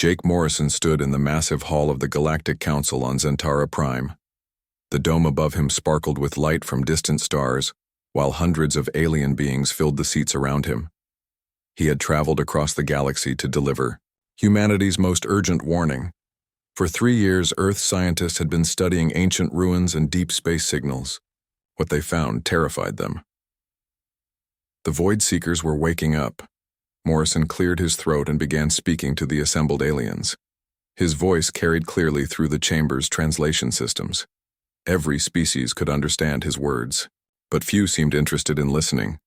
Jake Morrison stood in the massive hall of the Galactic Council on Zentara Prime. The dome above him sparkled with light from distant stars, while hundreds of alien beings filled the seats around him. He had traveled across the galaxy to deliver humanity's most urgent warning. For 3 years, Earth scientists had been studying ancient ruins and deep space signals. What they found terrified them. The Void Seekers were waking up. Morrison cleared his throat and began speaking to the assembled aliens. His voice carried clearly through the chamber's translation systems. Every species could understand his words, but few seemed interested in listening.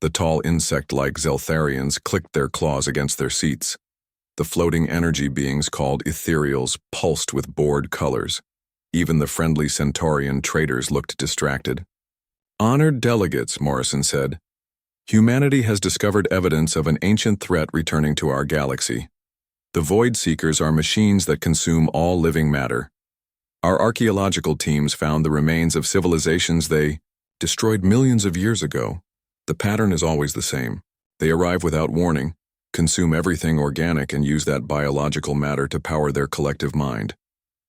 The tall insect-like Zeltharians clicked their claws against their seats. The floating energy beings called ethereals pulsed with bored colors. Even the friendly Centaurian traders looked distracted. "Honored delegates," Morrison said, "humanity has discovered evidence of an ancient threat returning to our galaxy. The Void Seekers are machines that consume all living matter. Our archaeological teams found the remains of civilizations they destroyed millions of years ago. The pattern is always the same. They arrive without warning, consume everything organic, and use that biological matter to power their collective mind."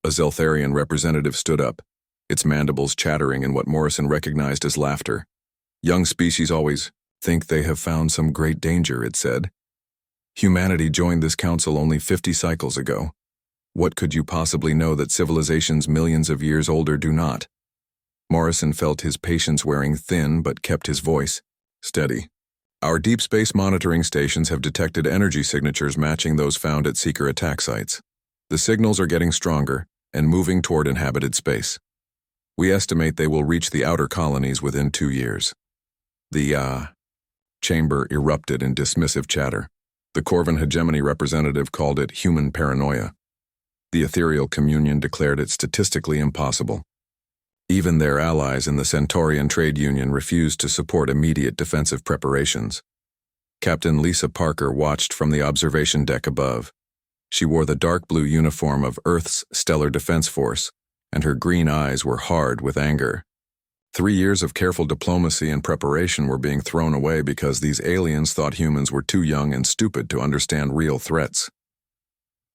A Zeltharian representative stood up, its mandibles chattering in what Morrison recognized as laughter. "Young species always think they have found some great danger," it said. "Humanity joined this council only 50 cycles ago. What could you possibly know that civilizations millions of years older do not?" Morrison felt his patience wearing thin but kept his voice steady. "Our deep space monitoring stations have detected energy signatures matching those found at Seeker attack sites. The signals are getting stronger and moving toward inhabited space. We estimate they will reach the outer colonies within 2 years." The chamber erupted in dismissive chatter. The Corvin hegemony representative called it human paranoia. The ethereal communion declared it statistically impossible. Even their allies in the Centaurian Trade Union refused to support immediate defensive preparations. Captain Lisa Parker watched from the observation deck above. She wore the dark blue uniform of Earth's Stellar Defense Force, and her green eyes were hard with anger. 3 years of careful diplomacy and preparation were being thrown away because these aliens thought humans were too young and stupid to understand real threats.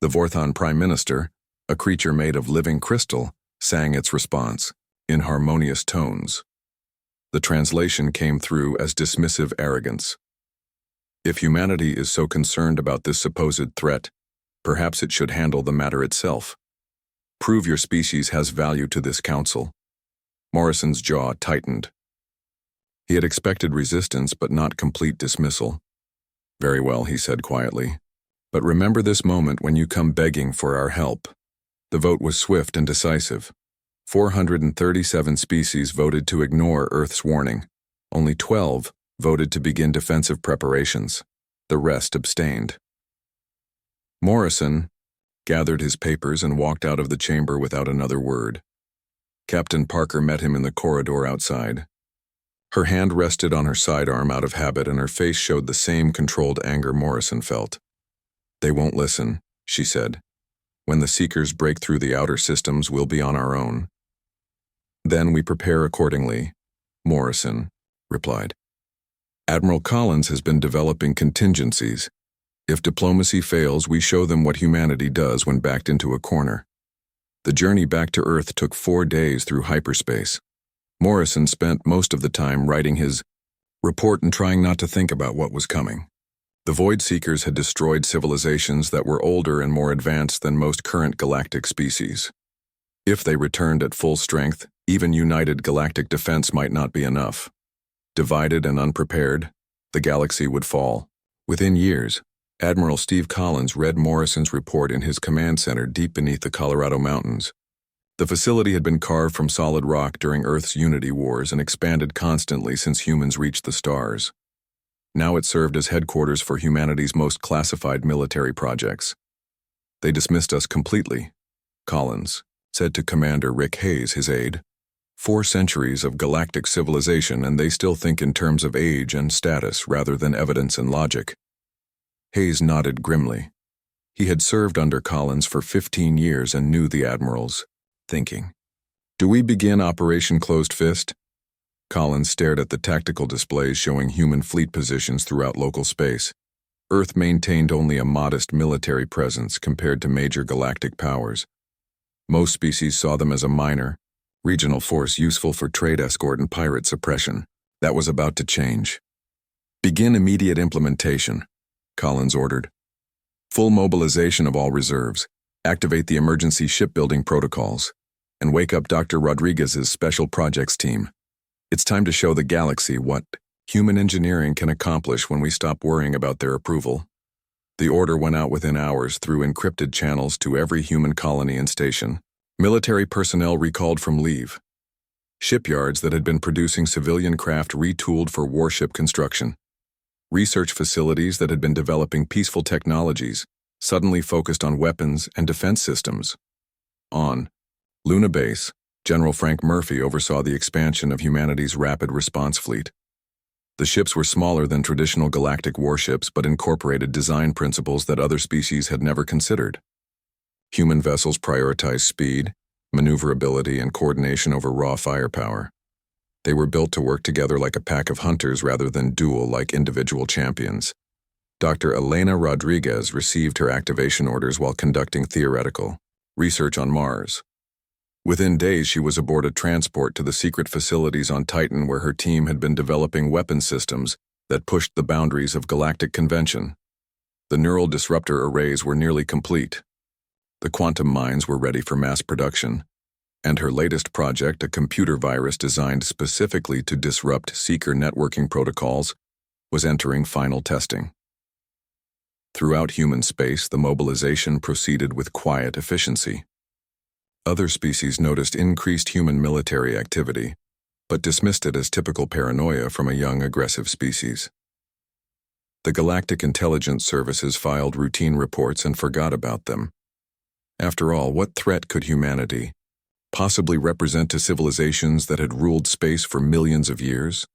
The Vorthon Prime Minister, a creature made of living crystal, sang its response in harmonious tones. The translation came through as dismissive arrogance. "If humanity is so concerned about this supposed threat, perhaps it should handle the matter itself. Prove your species has value to this council." Morrison's jaw tightened. He had expected resistance but not complete dismissal. "Very well," he said quietly. "But remember this moment when you come begging for our help." The vote was swift and decisive. 437 species voted to ignore Earth's warning. Only 12 voted to begin defensive preparations. The rest abstained. Morrison gathered his papers and walked out of the chamber without another word. Captain Parker met him in the corridor outside. Her hand rested on her sidearm out of habit, and her face showed the same controlled anger Morrison felt. "They won't listen," she said. "When the Seekers break through the outer systems, we'll be on our own." "Then we prepare accordingly," Morrison replied. "Admiral Collins has been developing contingencies. If diplomacy fails, we show them what humanity does when backed into a corner." The journey back to Earth took 4 days through hyperspace. Morrison spent most of the time writing his report and trying not to think about what was coming. The Void Seekers had destroyed civilizations that were older and more advanced than most current galactic species. If they returned at full strength, even united galactic defense might not be enough. Divided and unprepared, the galaxy would fall. Within years, Admiral Steve Collins read Morrison's report in his command center deep beneath the Colorado mountains. The facility had been carved from solid rock during Earth's Unity Wars and expanded constantly since humans reached the stars. Now it served as headquarters for humanity's most classified military projects. "They dismissed us completely," Collins said to Commander Rick Hayes, his aide. 4 centuries of galactic civilization, and they still think in terms of age and status rather than evidence and logic. Hayes nodded grimly. He had served under Collins for 15 years and knew the admiral's thinking. "Do we begin Operation Closed Fist?" Collins stared at the tactical displays showing human fleet positions throughout local space. Earth maintained only a modest military presence compared to major galactic powers. Most species saw them as a minor, regional force useful for trade escort and pirate suppression. That was about to change. "Begin immediate implementation," Collins ordered. "Full mobilization of all reserves, activate the emergency shipbuilding protocols, and wake up Dr. Rodriguez's special projects team. It's time to show the galaxy what human engineering can accomplish when we stop worrying about their approval." The order went out within hours through encrypted channels to every human colony and station. Military personnel recalled from leave. Shipyards that had been producing civilian craft retooled for warship construction. Research facilities that had been developing peaceful technologies suddenly focused on weapons and defense systems. On Luna Base, General Frank Murphy oversaw the expansion of humanity's rapid response fleet. The ships were smaller than traditional galactic warships but incorporated design principles that other species had never considered. Human vessels prioritized speed, maneuverability, and coordination over raw firepower. They were built to work together like a pack of hunters rather than duel like individual champions. Dr. Elena Rodriguez received her activation orders while conducting theoretical research on Mars. Within days, she was aboard a transport to the secret facilities on Titan where her team had been developing weapon systems that pushed the boundaries of galactic convention. The neural disruptor arrays were nearly complete. The quantum mines were ready for mass production, and her latest project, a computer virus designed specifically to disrupt seeker networking protocols, was entering final testing. Throughout human space, the mobilization proceeded with quiet efficiency. Other species noticed increased human military activity, but dismissed it as typical paranoia from a young, aggressive species. The Galactic Intelligence Services filed routine reports and forgot about them. After all, what threat could humanity possibly represent to civilizations that had ruled space for millions of years?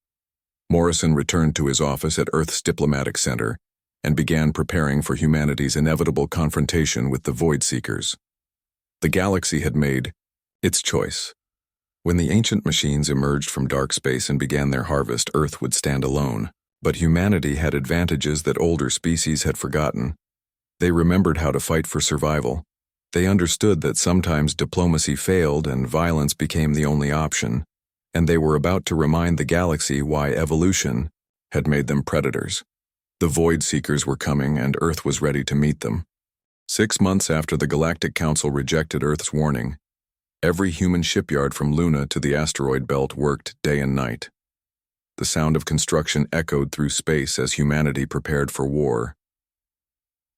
Morrison returned to his office at Earth's Diplomatic Center and began preparing for humanity's inevitable confrontation with the Void Seekers. The galaxy had made its choice. When the ancient machines emerged from dark space and began their harvest, Earth would stand alone. But humanity had advantages that older species had forgotten. They remembered how to fight for survival. They understood that sometimes diplomacy failed and violence became the only option, and they were about to remind the galaxy why evolution had made them predators. The Void Seekers were coming, and Earth was ready to meet them. 6 months after the Galactic Council rejected Earth's warning, every human shipyard from Luna to the asteroid belt worked day and night. The sound of construction echoed through space as humanity prepared for war.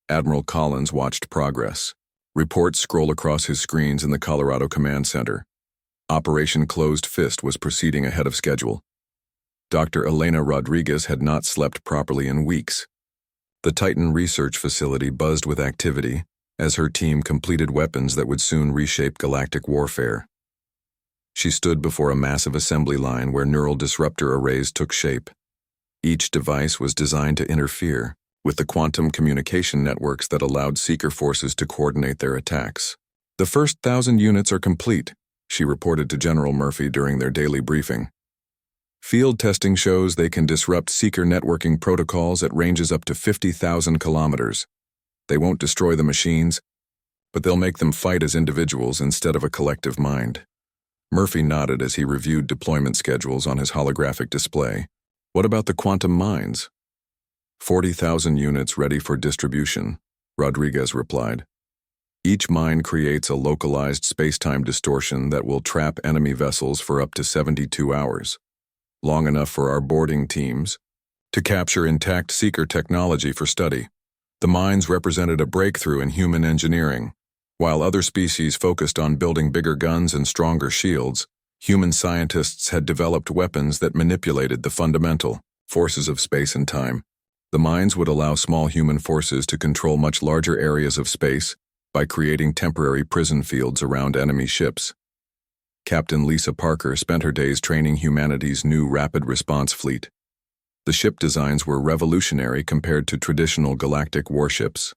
Admiral Collins watched progress. Reports scroll across his screens in the Colorado Command Center. Operation Closed Fist was proceeding ahead of schedule. Dr. Elena Rodriguez had not slept properly in weeks. The Titan research facility buzzed with activity as her team completed weapons that would soon reshape galactic warfare. She stood before a massive assembly line where neural disruptor arrays took shape. Each device was designed to interfere with the quantum communication networks that allowed seeker forces to coordinate their attacks. "The first 1,000 units are complete," she reported to General Murphy during their daily briefing. "Field testing shows they can disrupt seeker networking protocols at ranges up to 50,000 kilometers. They won't destroy the machines, but they'll make them fight as individuals instead of a collective mind." Murphy nodded as he reviewed deployment schedules on his holographic display. "What about the quantum mines?" 40,000 units ready for distribution, Rodriguez replied. "Each mine creates a localized space-time distortion that will trap enemy vessels for up to 72 hours. Long enough for our boarding teams to capture intact seeker technology for study. The mines represented a breakthrough in human engineering. While other species focused on building bigger guns and stronger shields, human scientists had developed weapons that manipulated the fundamental forces of space and time. The mines would allow small human forces to control much larger areas of space by creating temporary prison fields around enemy ships. Captain Lisa Parker spent her days training humanity's new rapid response fleet. The ship designs were revolutionary compared to traditional galactic warships.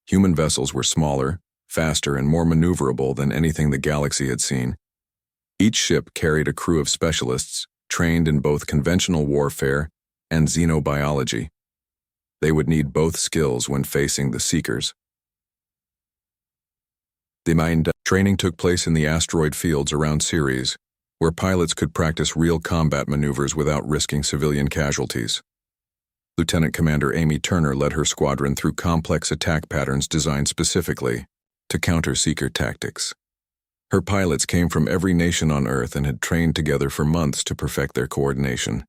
Human vessels were smaller, faster, and more maneuverable than anything the galaxy had seen. Each ship carried a crew of specialists trained in both conventional warfare and xenobiology. They would need both skills when facing the Seekers. The mind training took place in the asteroid fields around Ceres, where pilots could practice real combat maneuvers without risking civilian casualties. Lieutenant Commander Amy Turner led her squadron through complex attack patterns designed specifically to counter Seeker tactics. Her pilots came from every nation on Earth and had trained together for months to perfect their coordination.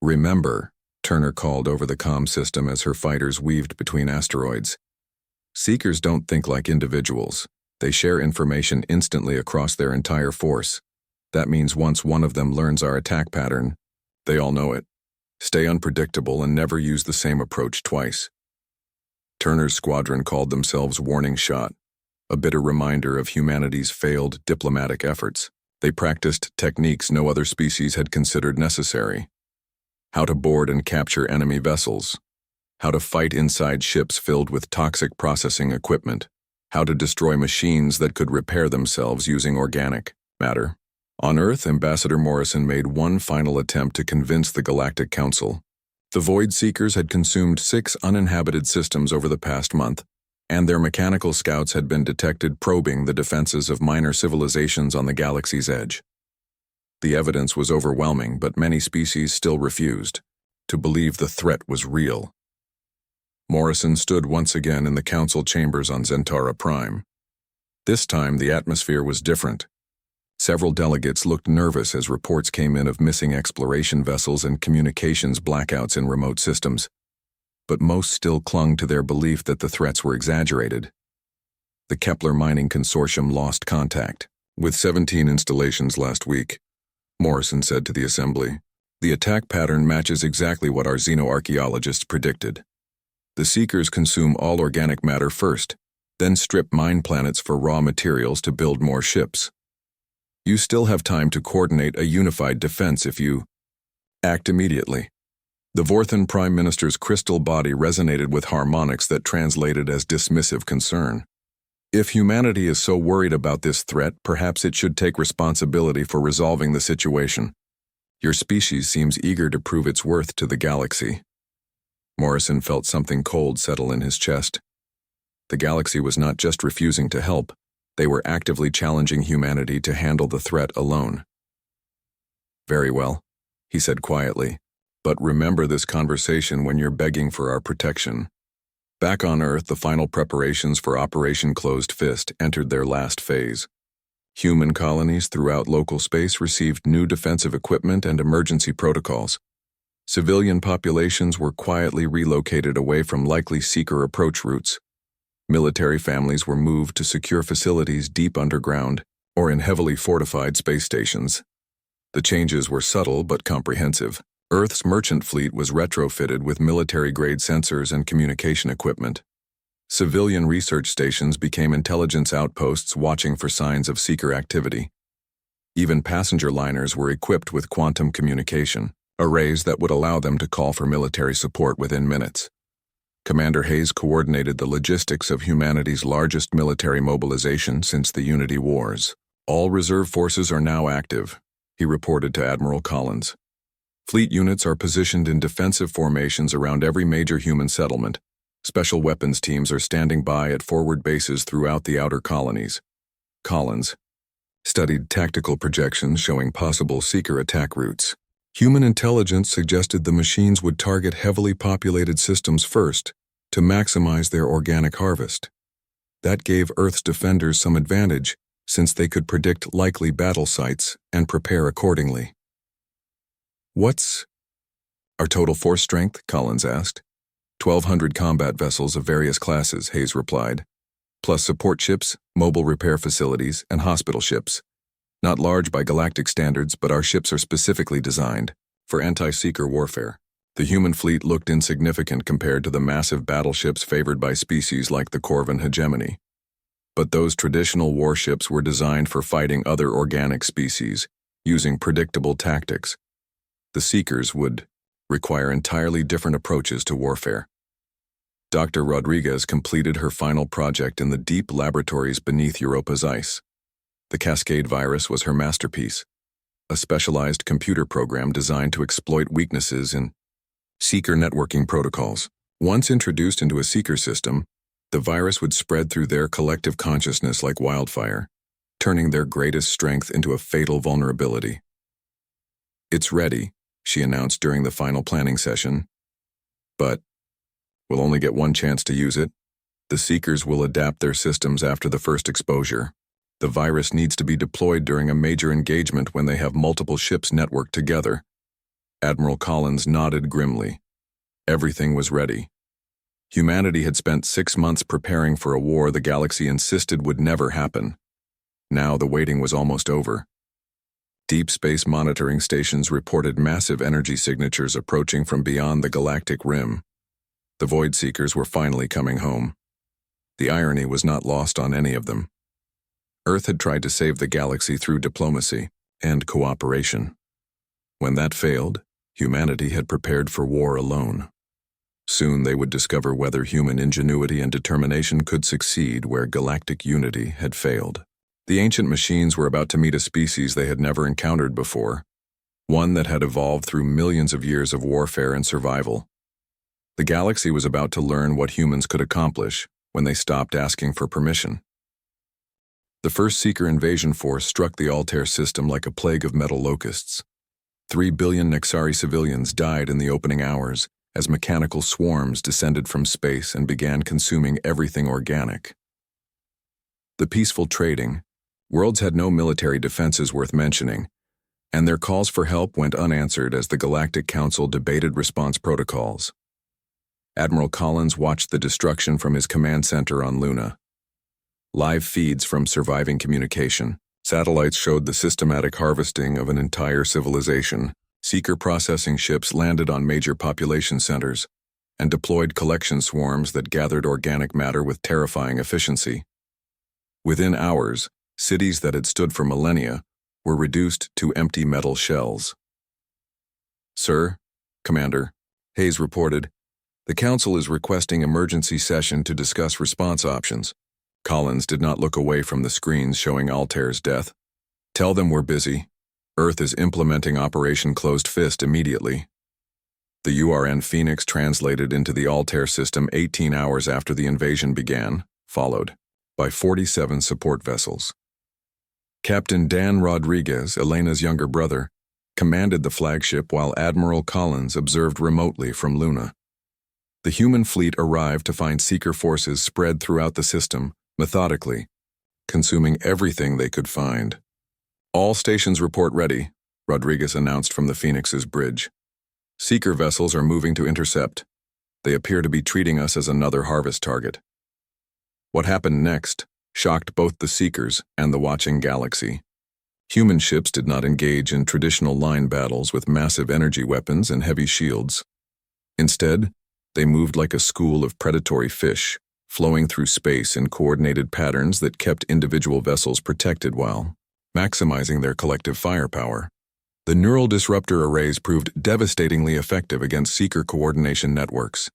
"Remember," Turner called over the comm system as her fighters weaved between asteroids. "Seekers don't think like individuals. They share information instantly across their entire force. That means once one of them learns our attack pattern, they all know it. Stay unpredictable and never use the same approach twice." Turner's squadron called themselves Warning Shot, a bitter reminder of humanity's failed diplomatic efforts. They practiced techniques no other species had considered necessary. How to board and capture enemy vessels. How to fight inside ships filled with toxic processing equipment. How to destroy machines that could repair themselves using organic matter. On Earth, Ambassador Morrison made one final attempt to convince the Galactic Council. The Void Seekers had consumed 6 uninhabited systems over the past month, and their mechanical scouts had been detected probing the defenses of minor civilizations on the galaxy's edge. The evidence was overwhelming, but many species still refused to believe the threat was real. Morrison stood once again in the council chambers on Zentara Prime. This time, the atmosphere was different. Several delegates looked nervous as reports came in of missing exploration vessels and communications blackouts in remote systems, but most still clung to their belief that the threats were exaggerated. The Kepler Mining Consortium lost contact with 17 installations last week, Morrison said to the assembly. The attack pattern matches exactly what our xenoarchaeologists predicted. The Seekers consume all organic matter first, then strip mine planets for raw materials to build more ships. You still have time to coordinate a unified defense if you act immediately. The Vorthan Prime Minister's crystal body resonated with harmonics that translated as dismissive concern. If humanity is so worried about this threat, perhaps it should take responsibility for resolving the situation. Your species seems eager to prove its worth to the galaxy. Morrison felt something cold settle in his chest. The galaxy was not just refusing to help, they were actively challenging humanity to handle the threat alone. "Very well," he said quietly, "but remember this conversation when you're begging for our protection." Back on Earth, the final preparations for Operation Closed Fist entered their last phase. Human colonies throughout local space received new defensive equipment and emergency protocols. Civilian populations were quietly relocated away from likely Seeker approach routes. Military families were moved to secure facilities deep underground or in heavily fortified space stations. The changes were subtle but comprehensive. Earth's merchant fleet was retrofitted with military-grade sensors and communication equipment. Civilian research stations became intelligence outposts watching for signs of Seeker activity. Even passenger liners were equipped with quantum communication, arrays that would allow them to call for military support within minutes. Commander Hayes coordinated the logistics of humanity's largest military mobilization since the Unity Wars. "All reserve forces are now active," he reported to Admiral Collins. "Fleet units are positioned in defensive formations around every major human settlement. Special weapons teams are standing by at forward bases throughout the outer colonies." Collins studied tactical projections showing possible Seeker attack routes. Human intelligence suggested the machines would target heavily populated systems first to maximize their organic harvest. That gave Earth's defenders some advantage, since they could predict likely battle sites and prepare accordingly. "What's our total force strength?" Collins asked. 1,200 combat vessels of various classes, Hayes replied, plus support ships, mobile repair facilities, and hospital ships. Not large by galactic standards, but our ships are specifically designed for anti-Seeker warfare. The human fleet looked insignificant compared to the massive battleships favored by species like the Corvan hegemony. But those traditional warships were designed for fighting other organic species, using predictable tactics. The Seekers would require entirely different approaches to warfare. Dr. Rodriguez completed her final project in the deep laboratories beneath Europa's ice. The Cascade virus was her masterpiece, a specialized computer program designed to exploit weaknesses in Seeker networking protocols. Once introduced into a seeker system, the virus would spread through their collective consciousness like wildfire, turning their greatest strength into a fatal vulnerability. "It's ready," she announced during the final planning session. "But we'll only get one chance to use it. The Seekers will adapt their systems after the first exposure. The virus needs to be deployed during a major engagement when they have multiple ships networked together." Admiral Collins nodded grimly. Everything was ready. Humanity had spent 6 months preparing for a war the galaxy insisted would never happen. Now the waiting was almost over. Deep space monitoring stations reported massive energy signatures approaching from beyond the galactic rim. The Void Seekers were finally coming home. The irony was not lost on any of them. Earth had tried to save the galaxy through diplomacy and cooperation. When that failed, humanity had prepared for war alone. Soon they would discover whether human ingenuity and determination could succeed where galactic unity had failed. The ancient machines were about to meet a species they had never encountered before, one that had evolved through millions of years of warfare and survival. The galaxy was about to learn what humans could accomplish when they stopped asking for permission. The first Seeker invasion force struck the Altair system like a plague of metal locusts. 3 billion Nexari civilians died in the opening hours as mechanical swarms descended from space and began consuming everything organic. The peaceful trading, worlds had no military defenses worth mentioning, and their calls for help went unanswered as the Galactic Council debated response protocols. Admiral Collins watched the destruction from his command center on Luna. Live feeds from surviving communication. Satellites showed the systematic harvesting of an entire civilization. Seeker processing ships landed on major population centers and deployed collection swarms that gathered organic matter with terrifying efficiency. Within hours, cities that had stood for millennia were reduced to empty metal shells. "Sir, Commander," Hayes reported, "the Council is requesting emergency session to discuss response options." Collins did not look away from the screens showing Altair's death. "Tell them we're busy. Earth is implementing Operation Closed Fist immediately." The URN Phoenix translated into the Altair system 18 hours after the invasion began, followed by 47 support vessels. Captain Dan Rodriguez, Elena's younger brother, commanded the flagship while Admiral Collins observed remotely from Luna. The human fleet arrived to find Seeker forces spread throughout the system, methodically, consuming everything they could find. "All stations report ready," Rodriguez announced from the Phoenix's bridge. "Seeker vessels are moving to intercept. They appear to be treating us as another harvest target." What happened next shocked both the Seekers and the watching galaxy. Human ships did not engage in traditional line battles with massive energy weapons and heavy shields. Instead, they moved like a school of predatory fish, flowing through space in coordinated patterns that kept individual vessels protected while maximizing their collective firepower. The neural disruptor arrays proved devastatingly effective against Seeker coordination networks.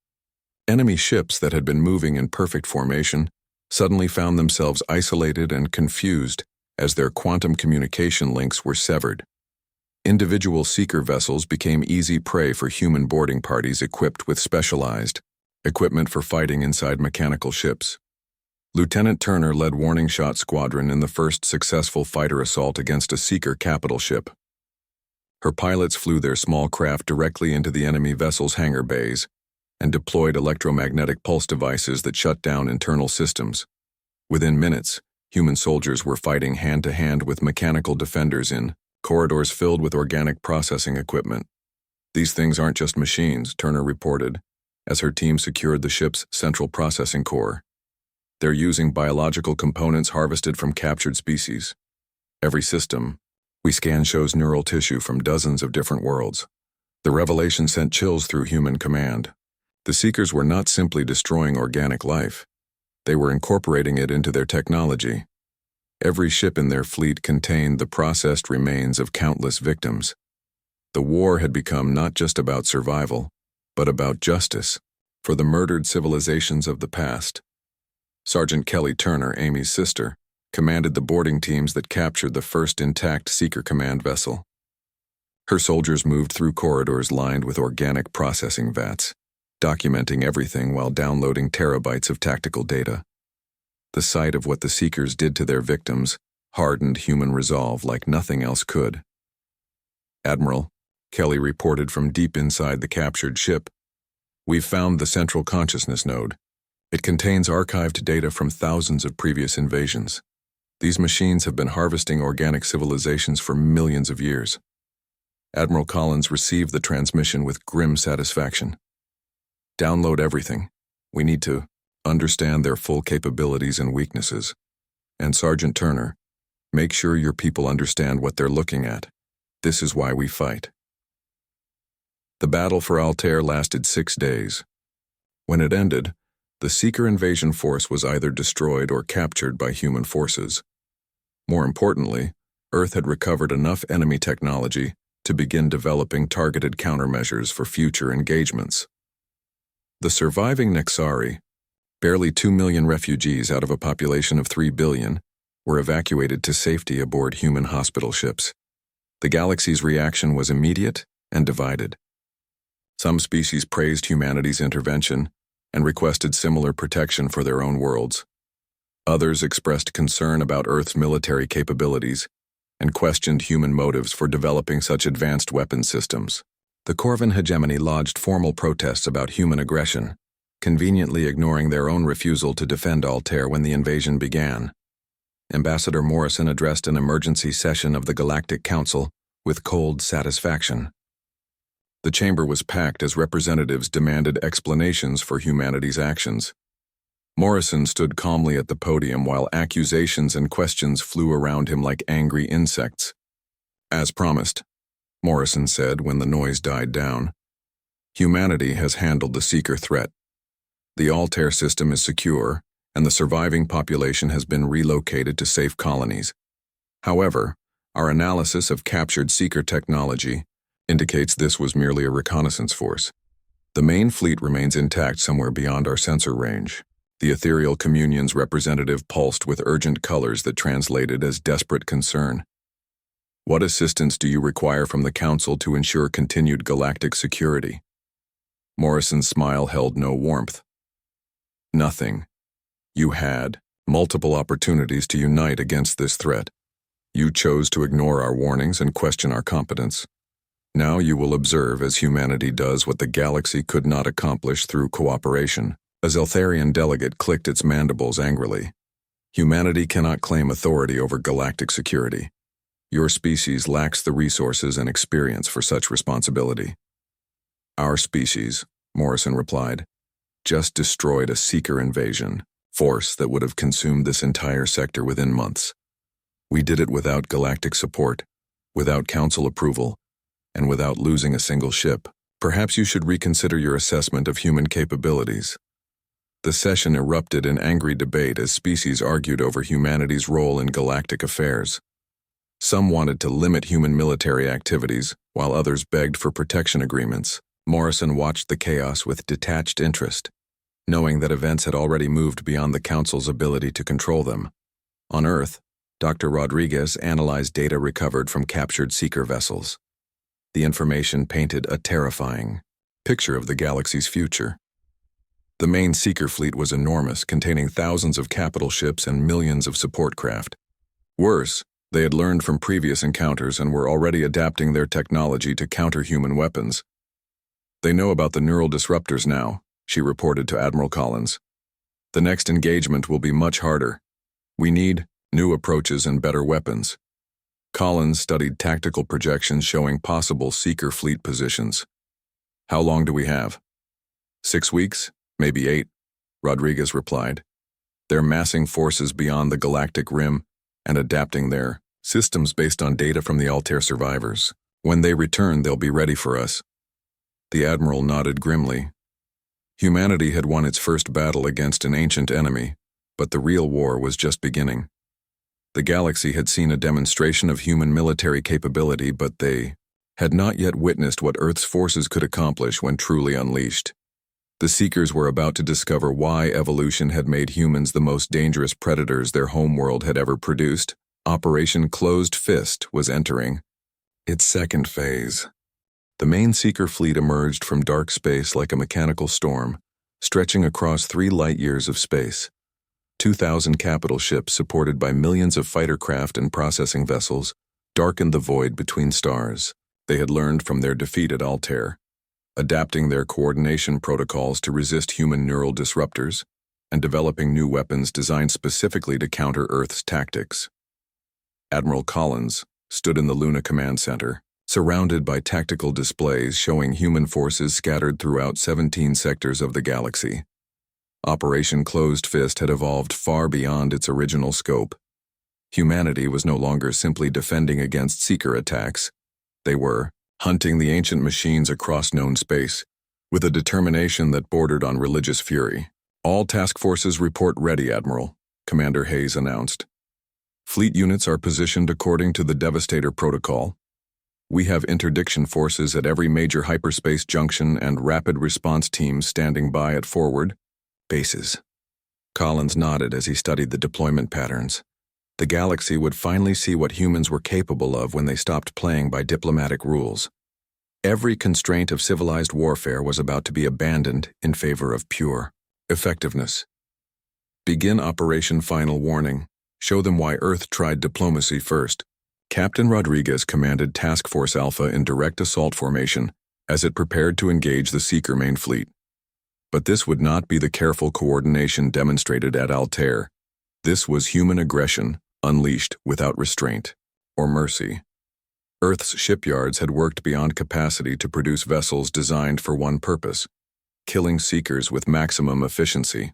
Enemy ships that had been moving in perfect formation suddenly found themselves isolated and confused as their quantum communication links were severed. Individual Seeker vessels became easy prey for human boarding parties equipped with specialized equipment for fighting inside mechanical ships. Lieutenant Turner led Warning Shot Squadron in the first successful fighter assault against a Seeker capital ship. Her pilots flew their small craft directly into the enemy vessel's hangar bays and deployed electromagnetic pulse devices that shut down internal systems. Within minutes, human soldiers were fighting hand-to-hand with mechanical defenders in corridors filled with organic processing equipment. "These things aren't just machines," Turner reported, as her team secured the ship's central processing core. "They're using biological components harvested from captured species. Every system we scan shows neural tissue from dozens of different worlds." The revelation sent chills through human command. The Seekers were not simply destroying organic life. They were incorporating it into their technology. Every ship in their fleet contained the processed remains of countless victims. The war had become not just about survival, but about justice for the murdered civilizations of the past. Sergeant Kelly Turner, Amy's sister, commanded the boarding teams that captured the first intact Seeker command vessel. Her soldiers moved through corridors lined with organic processing vats. documenting everything while downloading terabytes of tactical data. The sight of what the Seekers did to their victims hardened human resolve like nothing else could. "Admiral," Kelly reported from deep inside the captured ship, "we've found the central consciousness node. It contains archived data from thousands of previous invasions. These machines have been harvesting organic civilizations for millions of years." Admiral Collins received the transmission with grim satisfaction. "Download everything. We need to understand their full capabilities and weaknesses. And Sergeant Turner, make sure your people understand what they're looking at. This is why we fight." The battle for Altair lasted 6 days. When it ended, the Seeker invasion force was either destroyed or captured by human forces. More importantly, Earth had recovered enough enemy technology to begin developing targeted countermeasures for future engagements. The surviving Nexari, barely 2 million refugees out of a population of 3 billion, were evacuated to safety aboard human hospital ships. The galaxy's reaction was immediate and divided. Some species praised humanity's intervention and requested similar protection for their own worlds. Others expressed concern about Earth's military capabilities and questioned human motives for developing such advanced weapon systems. The Corvin hegemony lodged formal protests about human aggression, conveniently ignoring their own refusal to defend Altair when the invasion began. Ambassador Morrison addressed an emergency session of the Galactic Council with cold satisfaction. The chamber was packed as representatives demanded explanations for humanity's actions. Morrison stood calmly at the podium while accusations and questions flew around him like angry insects. "As promised," Morrison said when the noise died down, "humanity has handled the Seeker threat. The Altair system is secure, and the surviving population has been relocated to safe colonies. However, our analysis of captured Seeker technology indicates this was merely a reconnaissance force. The main fleet remains intact somewhere beyond our sensor range." The ethereal communion's representative pulsed with urgent colors that translated as desperate concern. "What assistance do you require from the Council to ensure continued galactic security?" Morrison's smile held no warmth. "Nothing. You had multiple opportunities to unite against this threat. You chose to ignore our warnings and question our competence. Now you will observe as humanity does what the galaxy could not accomplish through cooperation." A Zeltharian delegate clicked its mandibles angrily. "Humanity cannot claim authority over galactic security. Your species lacks the resources and experience for such responsibility." "Our species," Morrison replied, "just destroyed a Seeker invasion force that would have consumed this entire sector within months. We did it without galactic support, without Council approval, and without losing a single ship. Perhaps you should reconsider your assessment of human capabilities." The session erupted in angry debate as species argued over humanity's role in galactic affairs. Some wanted to limit human military activities, while others begged for protection agreements. Morrison watched the chaos with detached interest, knowing that events had already moved beyond the Council's ability to control them. On Earth, Dr. Rodriguez analyzed data recovered from captured Seeker vessels. The information painted a terrifying picture of the galaxy's future. The main Seeker fleet was enormous, containing thousands of capital ships and millions of support craft. Worse, they had learned from previous encounters and were already adapting their technology to counter human weapons. "They know about the neural disruptors now," she reported to Admiral Collins. "The next engagement will be much harder. We need new approaches and better weapons." Collins studied tactical projections showing possible Seeker fleet positions. "How long do we have?" 6 weeks? Maybe 8, Rodriguez replied. "They're massing forces beyond the galactic rim and adapting their systems based on data from the Altair survivors. When they return, they'll be ready for us." The Admiral nodded grimly. Humanity had won its first battle against an ancient enemy, but the real war was just beginning. The galaxy had seen a demonstration of human military capability, but they had not yet witnessed what Earth's forces could accomplish when truly unleashed. The Seekers were about to discover why evolution had made humans the most dangerous predators their homeworld had ever produced. Operation Closed Fist was entering its second phase. The main Seeker fleet emerged from dark space like a mechanical storm, stretching across 3 light-years of space. 2,000 capital ships supported by millions of fighter craft and processing vessels darkened the void between stars. They had learned from their defeat at Altair, adapting their coordination protocols to resist human neural disruptors, and developing new weapons designed specifically to counter Earth's tactics. Admiral Collins stood in the Luna Command Center, surrounded by tactical displays showing human forces scattered throughout 17 sectors of the galaxy. Operation Closed Fist had evolved far beyond its original scope. Humanity was no longer simply defending against Seeker attacks. They were hunting the ancient machines across known space, with a determination that bordered on religious fury. "All task forces report ready, Admiral," Commander Hayes announced. "Fleet units are positioned according to the Devastator Protocol. We have interdiction forces at every major hyperspace junction and rapid response teams standing by at forward bases." Collins nodded as he studied the deployment patterns. The galaxy would finally see what humans were capable of when they stopped playing by diplomatic rules. Every constraint of civilized warfare was about to be abandoned in favor of pure effectiveness. "Begin Operation Final Warning. Show them why Earth tried diplomacy first." Captain Rodriguez commanded Task Force Alpha in direct assault formation as it prepared to engage the Seeker main fleet. But this would not be the careful coordination demonstrated at Altair. This was human aggression, unleashed without restraint or mercy. Earth's shipyards had worked beyond capacity to produce vessels designed for one purpose: killing Seekers with maximum efficiency.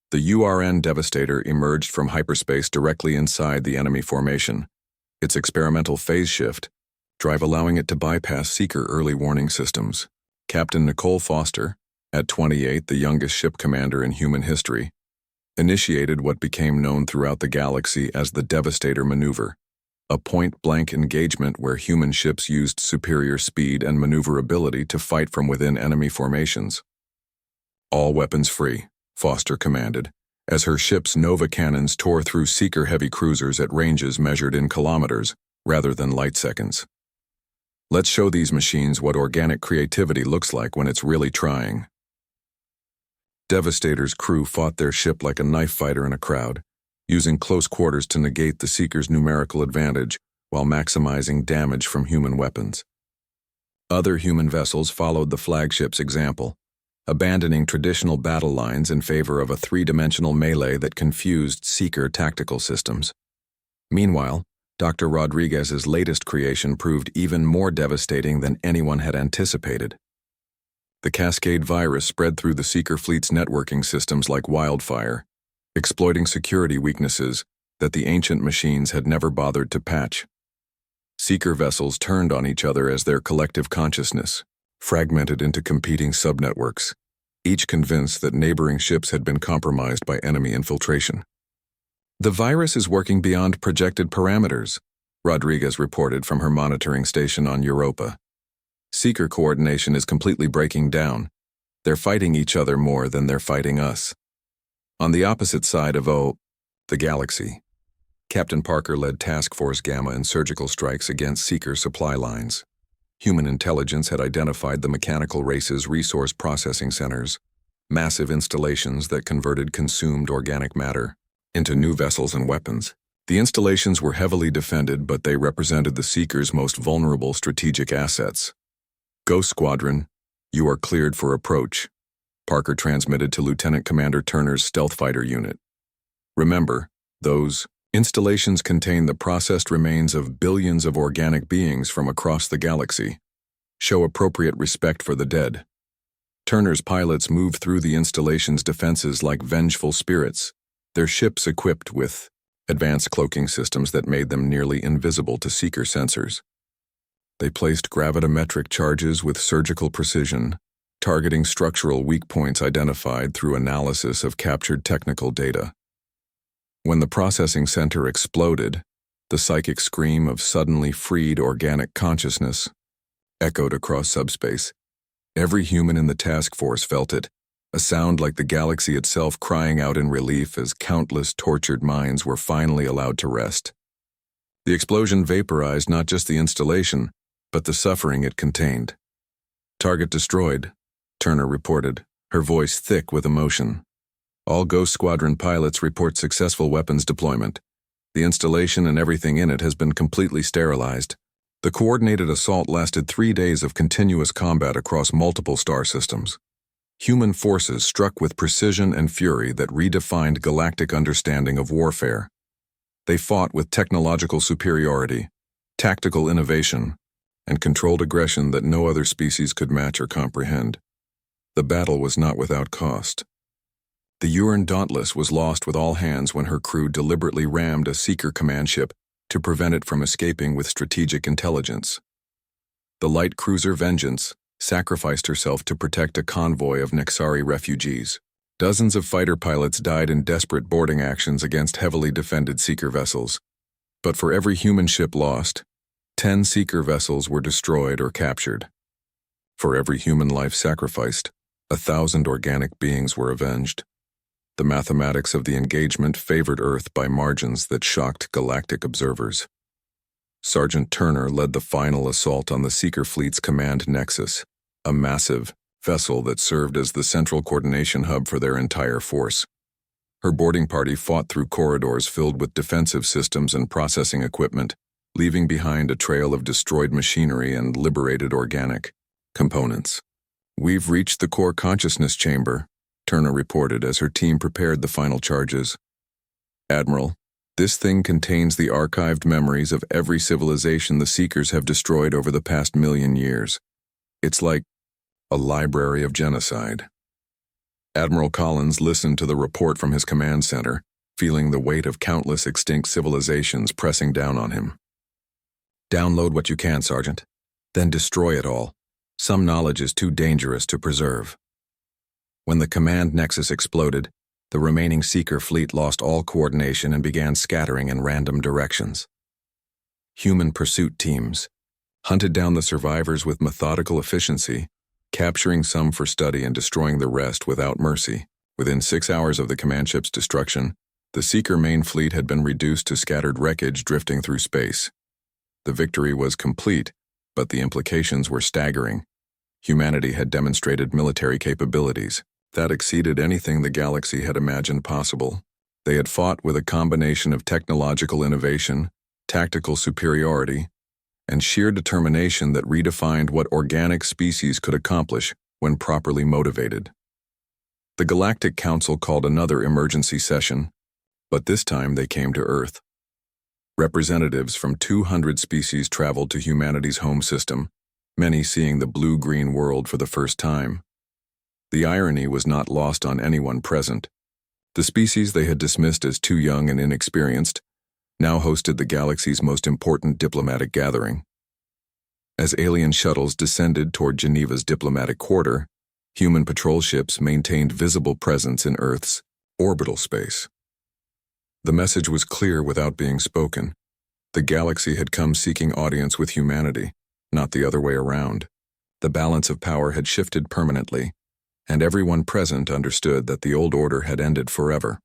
The URN Devastator emerged from hyperspace directly inside the enemy formation, its experimental phase shift drive allowing it to bypass Seeker early warning systems. Captain Nicole Foster, at 28 the youngest ship commander in human history, initiated what became known throughout the galaxy as the Devastator Maneuver, a point-blank engagement where human ships used superior speed and maneuverability to fight from within enemy formations. "All weapons free," Foster commanded, as her ship's Nova cannons tore through Seeker heavy cruisers at ranges measured in kilometers rather than light seconds. "Let's show these machines what organic creativity looks like when it's really trying." Devastator's crew fought their ship like a knife fighter in a crowd, using close quarters to negate the Seeker's numerical advantage while maximizing damage from human weapons. Other human vessels followed the flagship's example, abandoning traditional battle lines in favor of a 3-dimensional melee that confused Seeker tactical systems. Meanwhile, Dr. Rodriguez's latest creation proved even more devastating than anyone had anticipated. The Cascade virus spread through the Seeker fleet's networking systems like wildfire, exploiting security weaknesses that the ancient machines had never bothered to patch. Seeker vessels turned on each other as their collective consciousness fragmented into competing subnetworks, each convinced that neighboring ships had been compromised by enemy infiltration. "The virus is working beyond projected parameters," Rodriguez reported from her monitoring station on Europa. "Seeker coordination is completely breaking down. They're fighting each other more than they're fighting us." On the opposite side of the galaxy, Captain Parker led Task Force Gamma in surgical strikes against Seeker supply lines. Human intelligence had identified the mechanical race's resource processing centers, massive installations that converted consumed organic matter into new vessels and weapons. The installations were heavily defended, but they represented the Seeker's most vulnerable strategic assets. "Ghost Squadron, you are cleared for approach," Parker transmitted to Lieutenant Commander Turner's stealth fighter unit. "Remember, those installations contain the processed remains of billions of organic beings from across the galaxy. Show appropriate respect for the dead." Turner's pilots moved through the installation's defenses like vengeful spirits, their ships equipped with advanced cloaking systems that made them nearly invisible to Seeker sensors. They placed gravimetric charges with surgical precision, targeting structural weak points identified through analysis of captured technical data. When the processing center exploded, the psychic scream of suddenly freed organic consciousness echoed across subspace. Every human in the task force felt it, a sound like the galaxy itself crying out in relief as countless tortured minds were finally allowed to rest. The explosion vaporized not just the installation, but the suffering it contained. "Target destroyed," Turner reported, her voice thick with emotion. "All Ghost Squadron pilots report successful weapons deployment. The installation and everything in it has been completely sterilized. The coordinated assault lasted 3 days of continuous combat across multiple star systems. Human forces struck with precision and fury that redefined galactic understanding of warfare. They fought with technological superiority, tactical innovation, and controlled aggression that no other species could match or comprehend. The battle was not without cost. The Uran Dauntless was lost with all hands when her crew deliberately rammed a Seeker command ship to prevent it from escaping with strategic intelligence. The light cruiser Vengeance sacrificed herself to protect a convoy of Nexari refugees. Dozens of fighter pilots died in desperate boarding actions against heavily defended Seeker vessels. But for every human ship lost, 10 Seeker vessels were destroyed or captured. For every human life sacrificed, 1,000 organic beings were avenged. The mathematics of the engagement favored Earth by margins that shocked galactic observers. Sergeant Turner led the final assault on the Seeker fleet's command nexus, a massive vessel that served as the central coordination hub for their entire force. Her boarding party fought through corridors filled with defensive systems and processing equipment, leaving behind a trail of destroyed machinery and liberated organic components. "We've reached the core consciousness chamber," Turner reported as her team prepared the final charges. "Admiral, this thing contains the archived memories of every civilization the Seekers have destroyed over the past 1,000,000 years. It's like a library of genocide." Admiral Collins listened to the report from his command center, feeling the weight of countless extinct civilizations pressing down on him. "Download what you can, Sergeant. Then destroy it all. Some knowledge is too dangerous to preserve." When the command nexus exploded, the remaining Seeker fleet lost all coordination and began scattering in random directions. Human pursuit teams hunted down the survivors with methodical efficiency, capturing some for study and destroying the rest without mercy. Within 6 hours of the command ship's destruction, the Seeker main fleet had been reduced to scattered wreckage drifting through space. The victory was complete, but the implications were staggering. Humanity had demonstrated military capabilities that exceeded anything the galaxy had imagined possible. They had fought with a combination of technological innovation, tactical superiority, and sheer determination that redefined what organic species could accomplish when properly motivated. The Galactic Council called another emergency session, but this time they came to Earth. Representatives from 200 species traveled to humanity's home system, many seeing the blue-green world for the first time. The irony was not lost on anyone present. The species they had dismissed as too young and inexperienced now hosted the galaxy's most important diplomatic gathering. As alien shuttles descended toward Geneva's diplomatic quarter, human patrol ships maintained visible presence in Earth's orbital space. The message was clear without being spoken. The galaxy had come seeking audience with humanity, not the other way around. The balance of power had shifted permanently, and everyone present understood that the old order had ended forever.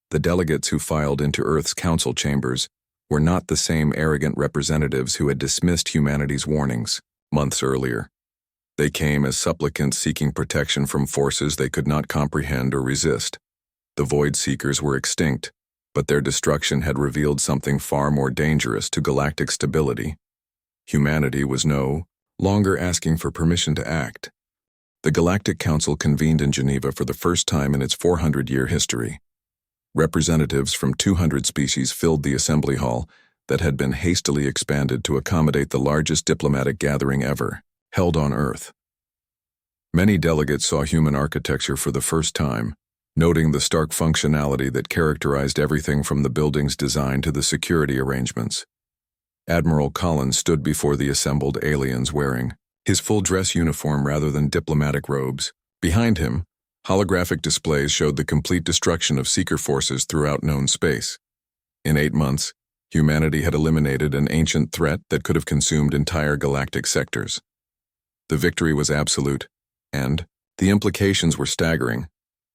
The delegates who filed into Earth's council chambers were not the same arrogant representatives who had dismissed humanity's warnings months earlier. They came as supplicants seeking protection from forces they could not comprehend or resist. The Void Seekers were extinct, but their destruction had revealed something far more dangerous to galactic stability. Humanity was no longer asking for permission to act. The Galactic Council convened in Geneva for the first time in its 400-year history. Representatives from 200 species filled the assembly hall that had been hastily expanded to accommodate the largest diplomatic gathering ever, held on Earth. Many delegates saw human architecture for the first time, noting the stark functionality that characterized everything from the building's design to the security arrangements. Admiral Collins stood before the assembled aliens wearing his full dress uniform rather than diplomatic robes. Behind him, holographic displays showed the complete destruction of Seeker forces throughout known space. In 8 months, humanity had eliminated an ancient threat that could have consumed entire galactic sectors. The victory was absolute, and the implications were staggering.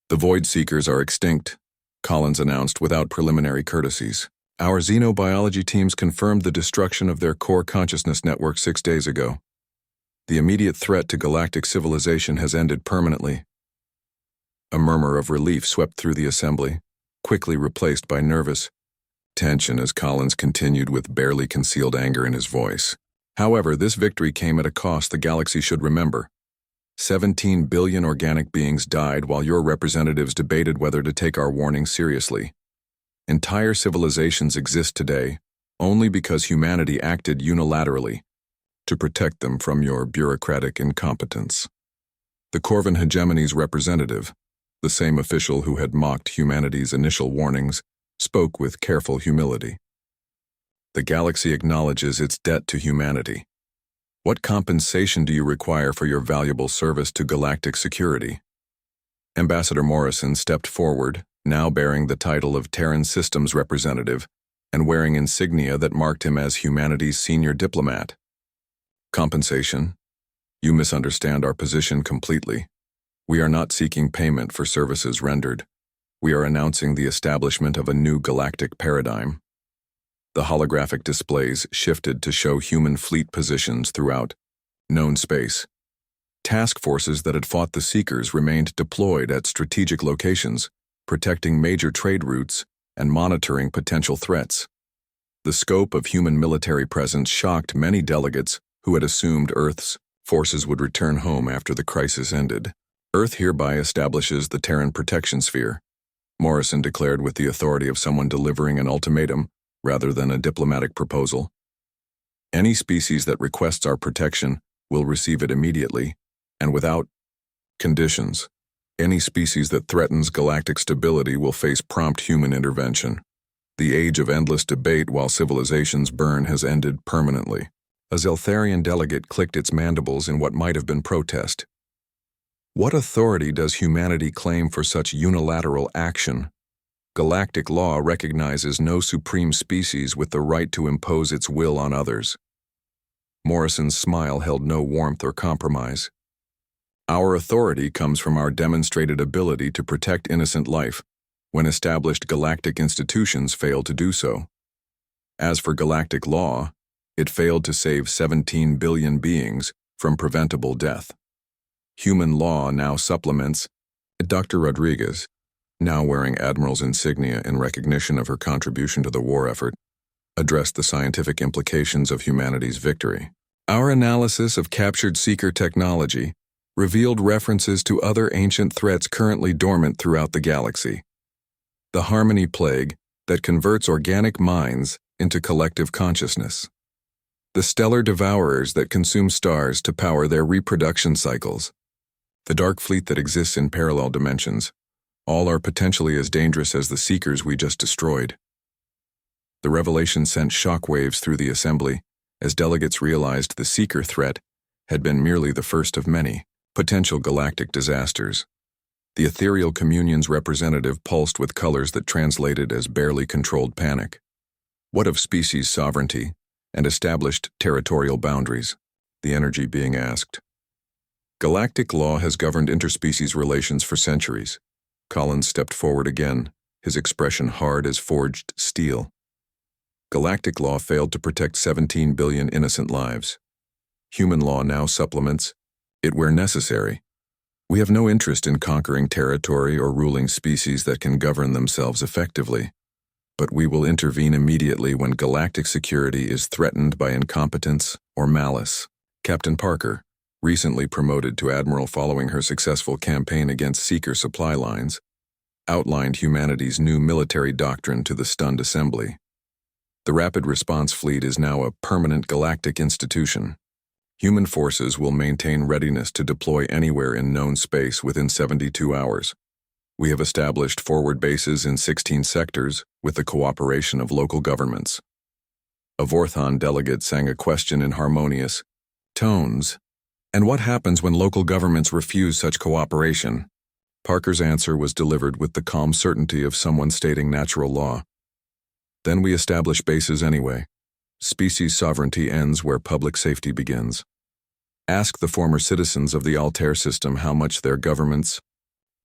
"The Void Seekers are extinct," Collins announced without preliminary courtesies. Our xenobiology teams confirmed the destruction of their core consciousness network 6 days ago. The immediate threat to galactic civilization has ended permanently. A murmur of relief swept through the assembly, quickly replaced by nervous tension as Collins continued with barely concealed anger in his voice. However, this victory came at a cost the galaxy should remember. 17 billion organic beings died while your representatives debated whether to take our warning seriously. Entire civilizations exist today only because humanity acted unilaterally to protect them from your bureaucratic incompetence. The Corvin hegemony's representative, the same official who had mocked humanity's initial warnings, spoke with careful humility. The galaxy acknowledges its debt to humanity. What compensation do you require for your valuable service to galactic security? Ambassador Morrison stepped forward, now bearing the title of Terran Systems Representative and wearing insignia that marked him as humanity's senior diplomat. Compensation? You misunderstand our position completely. We are not seeking payment for services rendered. We are announcing the establishment of a new galactic paradigm. The holographic displays shifted to show human fleet positions throughout known space. Task forces that had fought the Seekers remained deployed at strategic locations, protecting major trade routes and monitoring potential threats. The scope of human military presence shocked many delegates who had assumed Earth's forces would return home after the crisis ended. Earth hereby establishes the Terran protection sphere, Morrison declared with the authority of someone delivering an ultimatum rather than a diplomatic proposal. Any species that requests our protection will receive it immediately, and without conditions. Any species that threatens galactic stability will face prompt human intervention. The age of endless debate while civilizations burn has ended permanently. A Zeltharian delegate clicked its mandibles in what might have been protest. What authority does humanity claim for such unilateral action? Galactic law recognizes no supreme species with the right to impose its will on others. Morrison's smile held no warmth or compromise. Our authority comes from our demonstrated ability to protect innocent life when established galactic institutions fail to do so. As for galactic law, it failed to save 17 billion beings from preventable death. Human law now supplements. Dr. Rodriguez, now wearing Admiral's insignia in recognition of her contribution to the war effort, addressed the scientific implications of humanity's victory. Our analysis of captured Seeker technology revealed references to other ancient threats currently dormant throughout the galaxy. The harmony plague that converts organic minds into collective consciousness. The stellar devourers that consume stars to power their reproduction cycles. The dark fleet that exists in parallel dimensions. All are potentially as dangerous as the Seekers we just destroyed. The revelation sent shockwaves through the assembly as delegates realized the Seeker threat had been merely the first of many potential galactic disasters. The ethereal communion's representative pulsed with colors that translated as barely controlled panic. What of species sovereignty and established territorial boundaries? The energy being asked. Galactic law has governed interspecies relations for centuries. Collins stepped forward again, his expression hard as forged steel. Galactic law failed to protect 17 billion innocent lives. Human law now supplements it where necessary. We have no interest in conquering territory or ruling species that can govern themselves effectively, but we will intervene immediately when galactic security is threatened by incompetence or malice. Captain Parker, recently promoted to Admiral following her successful campaign against Seeker supply lines, outlined humanity's new military doctrine to the stunned assembly. The Rapid Response Fleet is now a permanent galactic institution. Human forces will maintain readiness to deploy anywhere in known space within 72 hours. We have established forward bases in 16 sectors with the cooperation of local governments. A Vorthon delegate sang a question in harmonious tones. And what happens when local governments refuse such cooperation? Parker's answer was delivered with the calm certainty of someone stating natural law. Then we establish bases anyway. Species sovereignty ends where public safety begins. Ask the former citizens of the Altair system how much their government's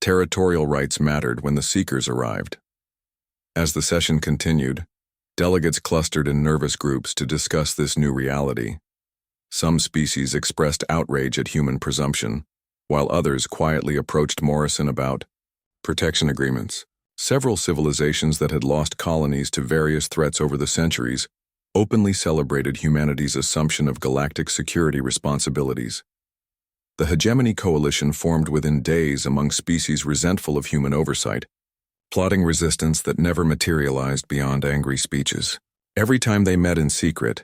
territorial rights mattered when the Seekers arrived. As the session continued, Delegates clustered in nervous groups to discuss this new reality. Some species expressed outrage at human presumption, while others quietly approached Morrison about protection agreements. Several civilizations that had lost colonies to various threats over the centuries openly celebrated humanity's assumption of galactic security responsibilities. The hegemony coalition formed within days among species resentful of human oversight, plotting resistance that never materialized beyond angry speeches. Every time they met in secret,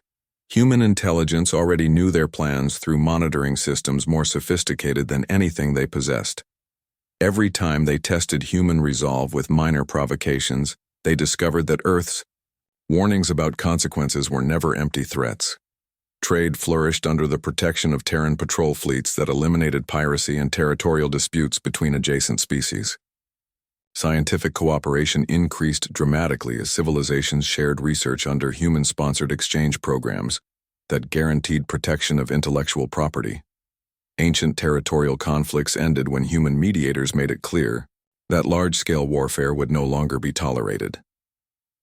human intelligence already knew their plans through monitoring systems more sophisticated than anything they possessed. Every time they tested human resolve with minor provocations, they discovered that Earth's warnings about consequences were never empty threats. Trade flourished under the protection of Terran patrol fleets that eliminated piracy and territorial disputes between adjacent species. Scientific cooperation increased dramatically as civilizations shared research under human-sponsored exchange programs that guaranteed protection of intellectual property. Ancient territorial conflicts ended when human mediators made it clear that large-scale warfare would no longer be tolerated.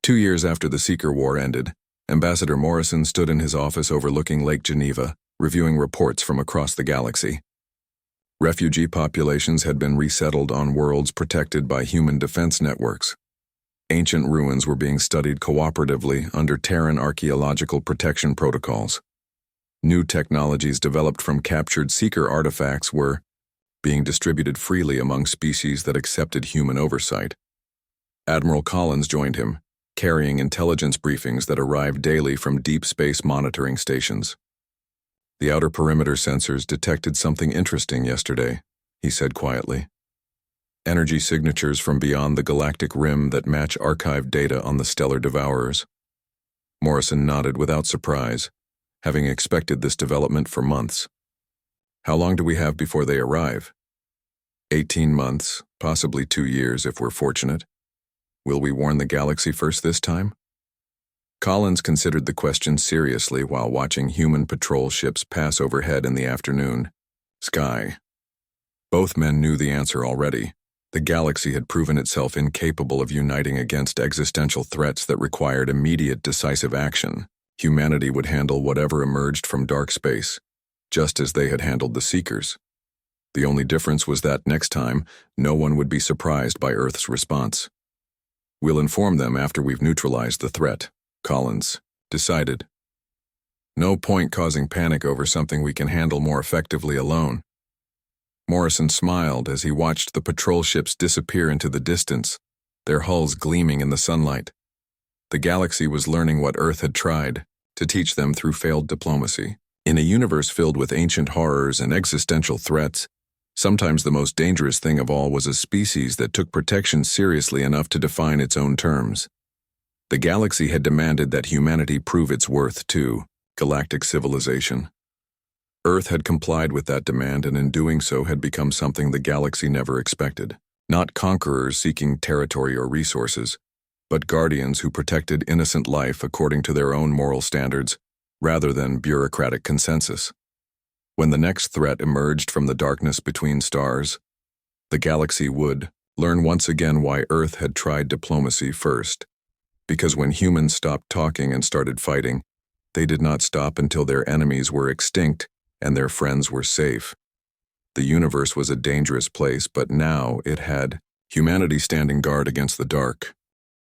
2 years after the Seeker War ended, Ambassador Morrison stood in his office overlooking Lake Geneva, reviewing reports from across the galaxy. Refugee populations had been resettled on worlds protected by human defense networks. Ancient ruins were being studied cooperatively under Terran archaeological protection protocols. New technologies developed from captured Seeker artifacts were being distributed freely among species that accepted human oversight. Admiral Collins joined him, carrying intelligence briefings that arrived daily from deep space monitoring stations. "The outer perimeter sensors detected something interesting yesterday," he said quietly. "Energy signatures from beyond the galactic rim that match archived data on the stellar devourers." Morrison nodded without surprise, having expected this development for months. "How long do we have before they arrive?" 18 months, possibly 2 years if we're fortunate. Will we warn the galaxy first this time? Collins considered the question seriously while watching human patrol ships pass overhead in the afternoon sky. Both men knew the answer already. The galaxy had proven itself incapable of uniting against existential threats that required immediate decisive action. Humanity would handle whatever emerged from dark space, just as they had handled the Seekers. The only difference was that next time, no one would be surprised by Earth's response. "We'll inform them after we've neutralized the threat," Collins decided. "No point causing panic over something we can handle more effectively alone." Morrison smiled as he watched the patrol ships disappear into the distance, their hulls gleaming in the sunlight. The galaxy was learning what Earth had tried to teach them through failed diplomacy. In a universe filled with ancient horrors and existential threats, sometimes the most dangerous thing of all was a species that took protection seriously enough to define its own terms. The galaxy had demanded that humanity prove its worth to galactic civilization. Earth had complied with that demand, and in doing so had become something the galaxy never expected. Not conquerors seeking territory or resources, but guardians who protected innocent life according to their own moral standards, rather than bureaucratic consensus. When the next threat emerged from the darkness between stars, the galaxy would learn once again why Earth had tried diplomacy first. Because when humans stopped talking and started fighting, they did not stop until their enemies were extinct and their friends were safe. The universe was a dangerous place, but now it had humanity standing guard against the dark.